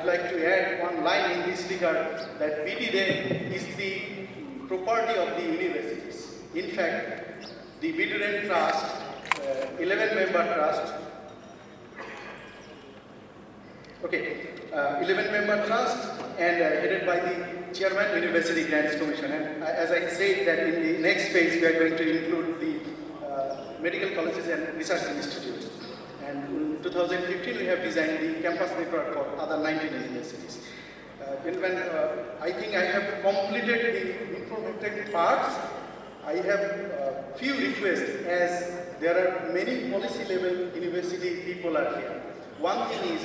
like to add one line in this regard, that BDDEN is the property of the universities. In fact, the BDDEN Trust, 11-member trust, 11-member trust and headed by the Chairman, University Grants Commission. And as I said that in the next phase we are going to include the medical colleges and research institutes. And in 2015 we have designed the campus network for other 19 universities. I think I have completed the informative parts. I have few requests, as there are many policy level university people are here. One thing is,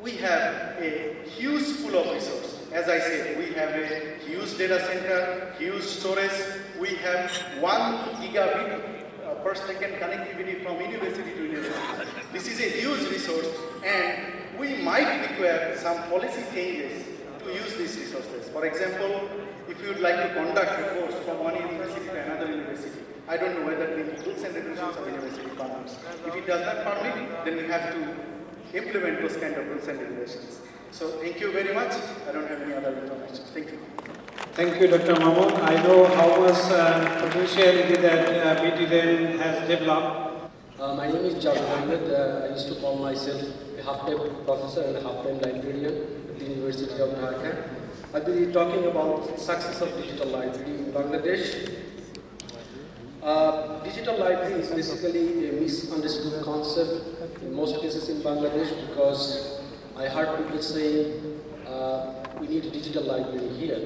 we have a huge pool of resources. As I said, we have a huge data center, huge storage. We have 1 gigabit per second connectivity from university to university. This is a huge resource, and we might require some policy changes to use these resources. For example, if you would like to conduct a course from one university to another university, I don't know whether the rules and regulations of university permits. If it does not permit, then we have to implement those kind of rules and regulations. So thank you very much. I don't have any other information. Thank you. Thank you, Dr. Mamun. I know how much potentiality that BDDEN has developed. My name is Jabir Ahmed. I used to call myself a half-time professor and a half-time librarian at the University of Dhaka. I'll be talking about success of digital library in Bangladesh. Digital library is basically a misunderstood concept in most cases in Bangladesh, because I heard people saying we need a digital library here.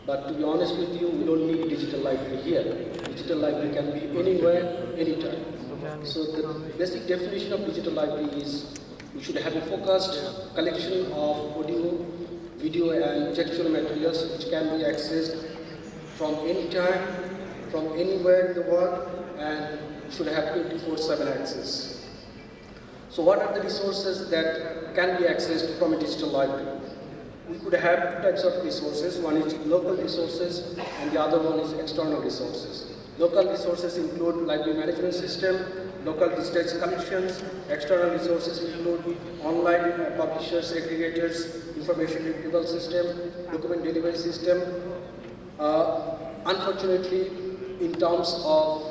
But to be honest with you, we don't need a digital library here. Digital library can be anywhere, anytime. So the basic definition of digital library is we should have a focused collection of audio, video and textual materials which can be accessed from any time, from anywhere in the world, and should have 24/7 access. So what are the resources that can be accessed from a digital library? We could have two types of resources. One is local resources and the other one is external resources. Local resources include library management system, local distance collections. External resources include online publishers, aggregators, information retrieval system, document delivery system. Unfortunately, in terms of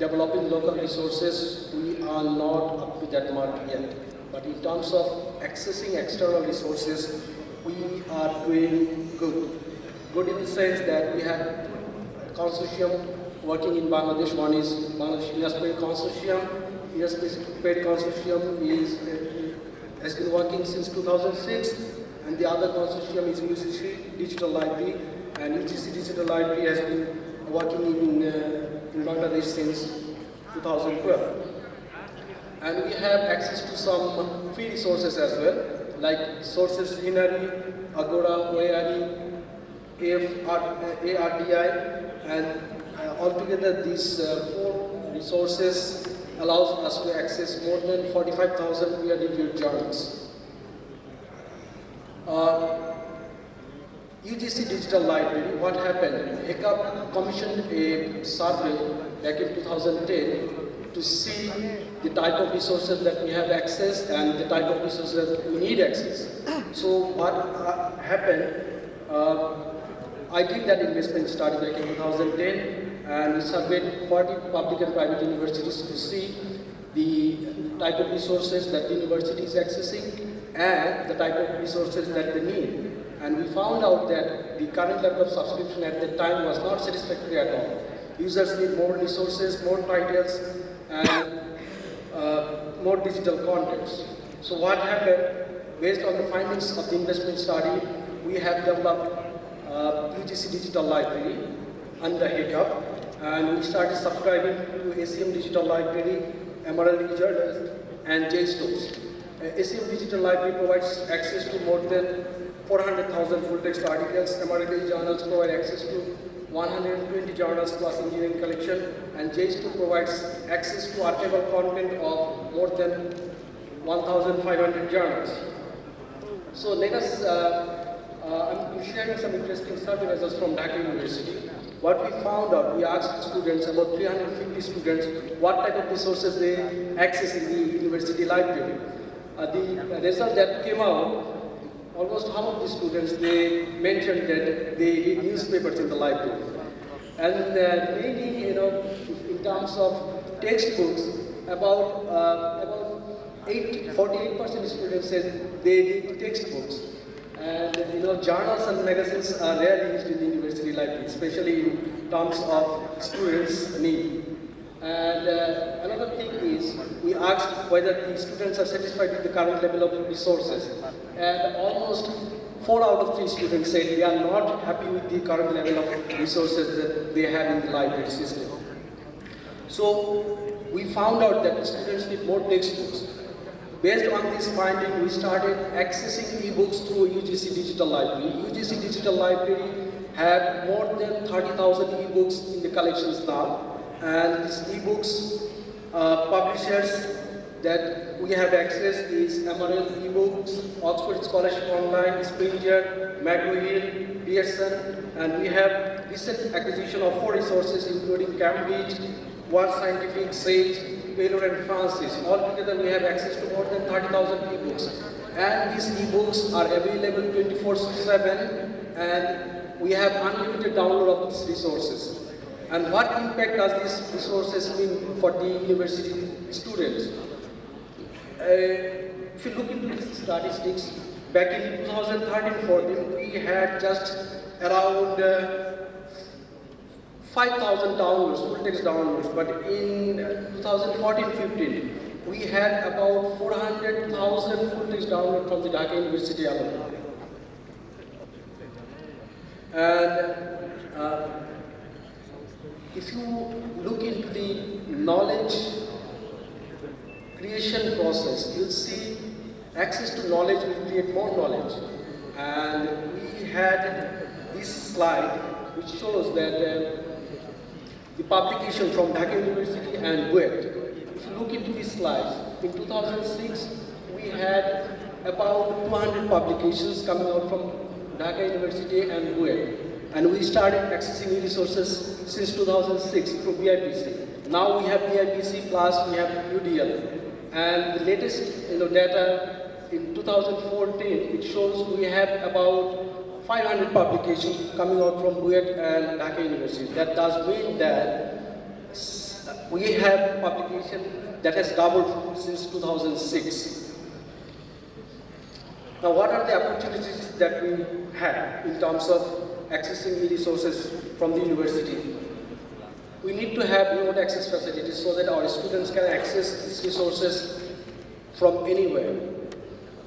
developing local resources, we are not up to that mark yet. But in terms of accessing external resources, we are doing good. Good in the sense that we have a consortium working in Bangladesh. One is Bangladesh Inasped Consortium. Inasped Consortium has been working since 2006, and the other consortium is UGC Digital Library, and UGC Digital Library has been working in Bangladesh since 2012. And we have access to some free resources as well, like Sources Inari, Agora, OARI, ARDI, and altogether these 4 resources allows us to access more than 45,000 peer-reviewed journals. UGC Digital Library, what happened? HEQEP commissioned a survey back in 2010 to see the type of resources that we have access and the type of resources that we need access. So what happened, I did that investment study back in 2010, and we surveyed 40 public and private universities to see the type of resources that the university is accessing and the type of resources that they need. And we found out that the current level of subscription at that time was not satisfactory at all. Users need more resources, more titles, and more digital contents. So what happened, based on the findings of the investment study, we have developed UGC Digital Library under HEQEP, and we started subscribing to ACM Digital Library, Emerald Journals, and JSTORs. ACM Digital Library provides access to more than 400,000 full-text articles. Emerald Journals provide access to 120 journals plus engineering collection, and JSTOR provides access to archival content of more than 1,500 journals. So let us, I'm sharing some interesting survey results from Dhaka University. What we found out, we asked students, about 350 students, what type of resources they access in the university library. The result that came out, almost half of the students, they mentioned that they read newspapers in the library. And mainly, in terms of textbooks, about 48% students said they read textbooks. And journals and magazines are rarely used in the university library, especially in terms of students' need. And another thing is, we asked whether the students are satisfied with the current level of resources. And almost 4 out of 3 students said they are not happy with the current level of resources that they have in the library system. So we found out that the students need more textbooks. Based on this finding, we started accessing ebooks through UGC Digital Library. UGC Digital Library have more than 30,000 ebooks in the collections now. And these ebooks publishers that we have access is Amaral Ebooks, Oxford Scholarship Online, Springer, McGraw-Hill, Pearson, and we have recent acquisition of 4 resources including Cambridge, World Scientific, Sage, Taylor and Francis. Altogether we have access to more than 30,000 ebooks. And these ebooks are available 24/7 and we have unlimited download of these resources. And what impact does these resources mean for the university students? If you look into the statistics, back in 2013-14, we had just around 5,000 downloads, full text downloads, but in 2014-15, we had about 400,000 full text downloads from the Dhaka University alone. And if you look into the knowledge creation process, you'll see access to knowledge will create more knowledge. And we had this slide which shows that the publication from Dhaka University and BUET. If you look into these slides, in 2006 we had about 200 publications coming out from Dhaka University and BUET. And we started accessing resources since 2006 through BIPC. Now we have BIPC plus we have UDL. And the latest data in 2014, it shows we have about 500 publications coming out from BUET and Dhaka University. That does mean that we have publication that has doubled since 2006. Now what are the opportunities that we have in terms of accessing the resources from the university? We need to have remote access facilities so that our students can access these resources from anywhere.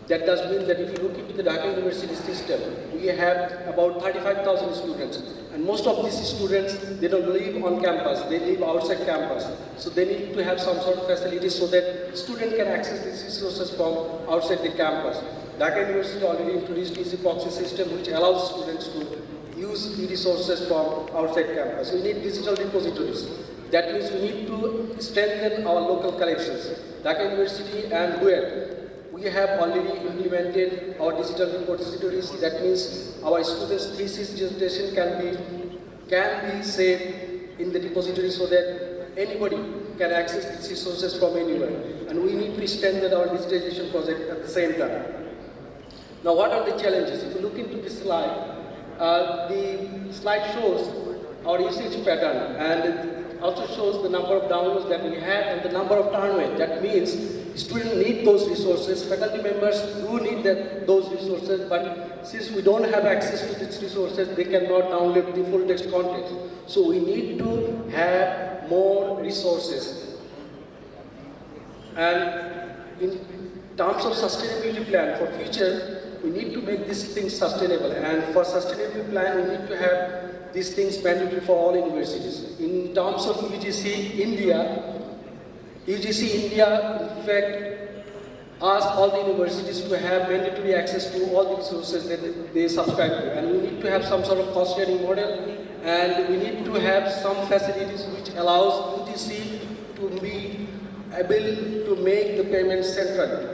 That does mean that if you look into the Dhaka University system, we have about 35,000 students. And most of these students, they don't live on campus, they live outside campus. So they need to have some sort of facilities so that students can access these resources from outside the campus. Dhaka University already introduced easy proxy system which allows students to use the resources from outside campus. We need digital repositories. That means we need to strengthen our local collections. Dhaka University and BUET, we have already implemented our digital repositories. That means our students' thesis dissertation can be saved in the repository so that anybody can access these resources from anywhere. And we need to strengthen our digitization project at the same time. Now what are the challenges? If you look into this slide, the slide shows our usage pattern and it also shows the number of downloads that we have and the number of downloads. That means students need those resources, faculty members do need those resources, but since we don't have access to these resources, they cannot download the full text content. So we need to have more resources. And in terms of sustainability plan for future, we need to make these things sustainable, and for sustainability plan, we need to have these things mandatory for all universities. In terms of UGC India, in fact, asked all the universities to have mandatory access to all the resources that they subscribe to, and we need to have some sort of cost sharing model, and we need to have some facilities which allows UGC to be able to make the payments centrally.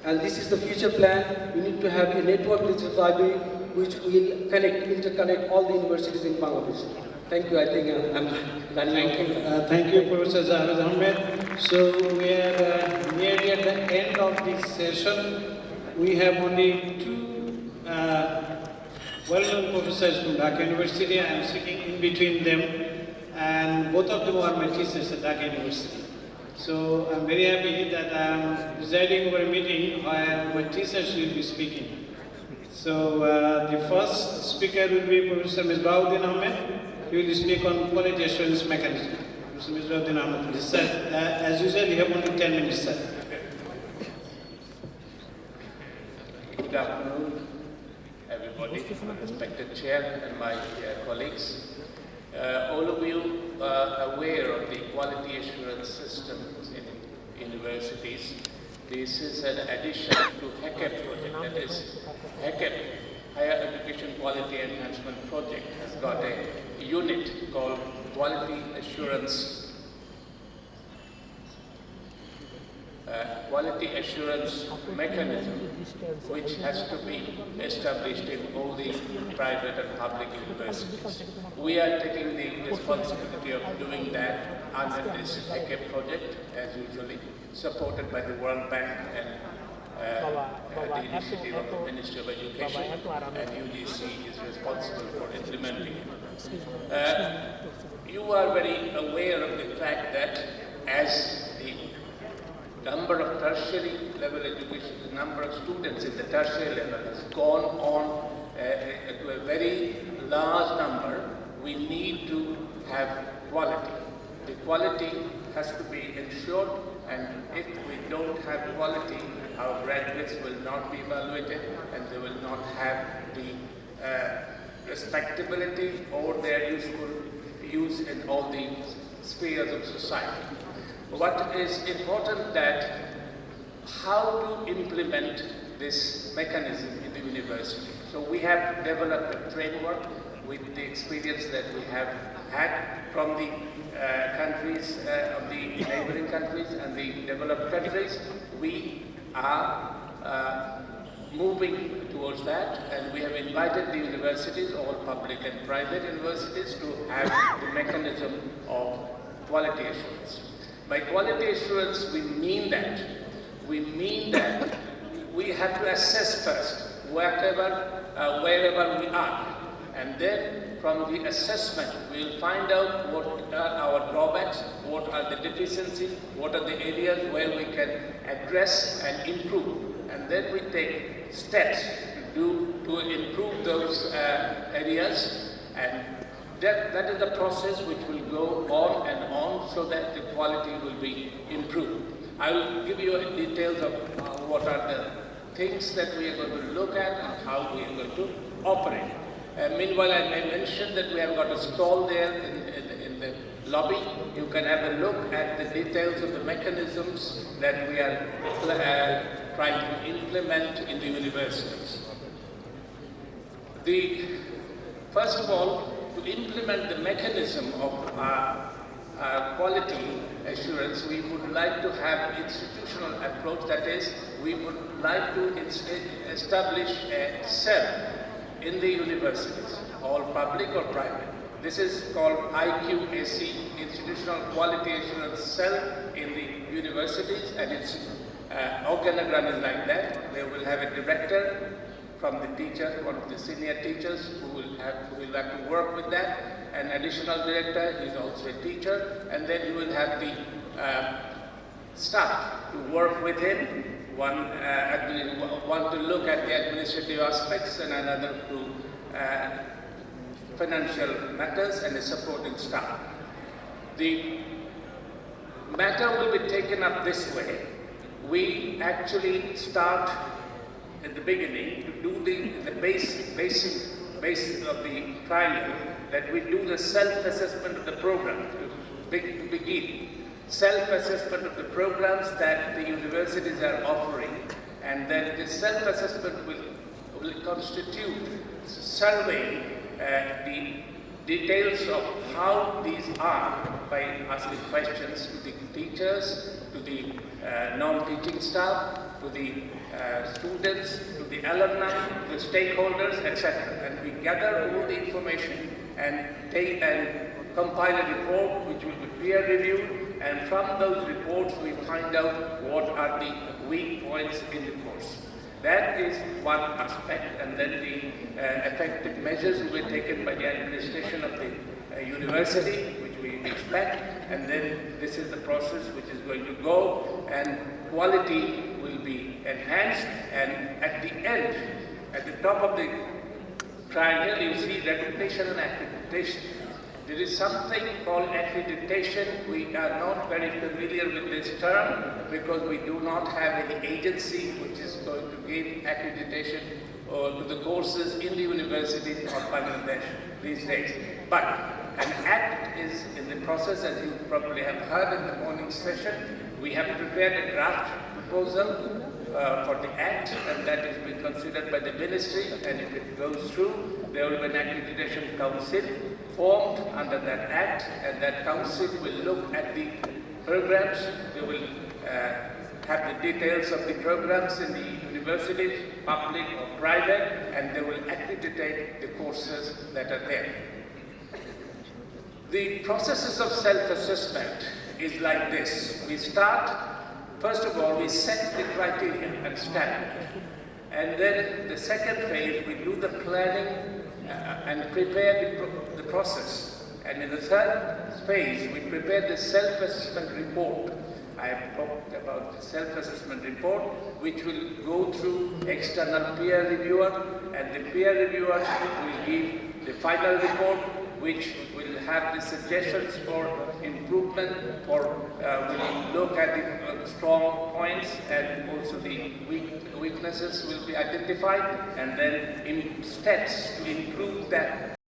And this is the future plan. We need to have a network digital library which will interconnect all the universities in Bangladesh. Thank you. I think I'm done. Thank you, Professor Javed Ahmed. So we are nearly at the end of this session. We have only 2 well-known professors from Dhaka University. I am sitting in between them, and both of them are my teachers at Dhaka University. So I'm very happy that I am presiding over a meeting where my teachers will be speaking. So the first speaker will be Professor Misbauddin Ahmed. He will speak on quality assurance mechanism. Professor Misbauddin Ahmed, please, sir. As usual, you have only 10 minutes, sir. Good afternoon, everybody, my respected chair and my colleagues. All of you are aware of the quality assurance system in universities. This is an addition to HEQEP project, that is HEQEP, Higher Education Quality Enhancement Project, has got a unit called Quality Assurance mechanism, which has to be established in all the private and public universities. We are taking the responsibility of doing that under this HEQEP project, as usually, supported by the World Bank and the initiative of the Ministry of Education, and UGC is responsible for implementing it. You are very aware of the fact that as the number of tertiary level education, the number of students in the tertiary level has gone on to a very large number, we need to have quality. The quality has to be ensured, and if we don't have quality, our graduates will not be evaluated and they will not have the respectability or their useful use in all the spheres of society. What is important that how to implement this mechanism in the university. So we have developed a framework with the experience that we have had from the countries, of the neighboring countries and the developed countries. We are moving towards that, and we have invited the universities, all public and private universities, to have the mechanism of quality assurance. By quality assurance, we mean that we have to assess first wherever we are, and then from the assessment we will find out what are our drawbacks, what are the deficiencies, what are the areas where we can address and improve, and then we take steps to improve those areas, and that is the process which will go on and on so that the quality will be improved. I will give you details of what are the things that we are going to look at and how we are going to operate. Meanwhile, I may mention that we have got a stall there in the lobby. You can have a look at the details of the mechanisms that we are trying to implement in the universities. First of all, to implement the mechanism of quality assurance, we would like to have institutional approach. That is, we would like to establish a cell in the universities, all public or private. This is called IQAC, Institutional Quality Assurance Cell in the universities, and its organogram is like that. They will have a director from the teacher, one of the senior teachers who will have to work with that, an additional director is also a teacher, and then you will have the staff to work with him, one to look at the administrative aspects and another to financial matters, and a supporting staff. The matter will be taken up this way. We actually start at the beginning to do the basic of the trial, that we do the self-assessment of the program to begin. Self-assessment of the programs that the universities are offering, and then the self-assessment will constitute surveying the details of how these are by asking questions to the teachers, to the non-teaching staff, to the students, to the alumni, to the stakeholders, etc. And we gather all the information and compile a report which will be peer-reviewed, and from those reports we find out what are the weak points in the course. That is one aspect, and then the effective measures will be taken by the administration of the university, which we expect, and then this is the process which is going to go, and quality will be enhanced, and at the end, at the top of the triangle, you see recognition and accreditation. There is something called accreditation. We are not very familiar with this term because we do not have any agency which is going to give accreditation to the courses in the universities of Bangladesh these days. But an act is in the process, as you probably have heard in the morning session. We have prepared a draft proposal for the act, and that is being considered by the ministry, and if it goes through, there will be an accreditation council formed under that act, and that council will look at the programs. They will have the details of the programs in the universities, public or private, and they will accreditate the courses that are there. The processes of self-assessment is like this. We start, first of all, we set the criteria and standard. And then the second phase, we do the planning and prepare the process. And in the third phase, we prepare the self-assessment report. I have talked about the self-assessment report, which will go through external peer reviewer, and the peer reviewer will give the final report, which will have the suggestions for improvement, will look at the strong points, and also the weaknesses will be identified, and then in steps to improve that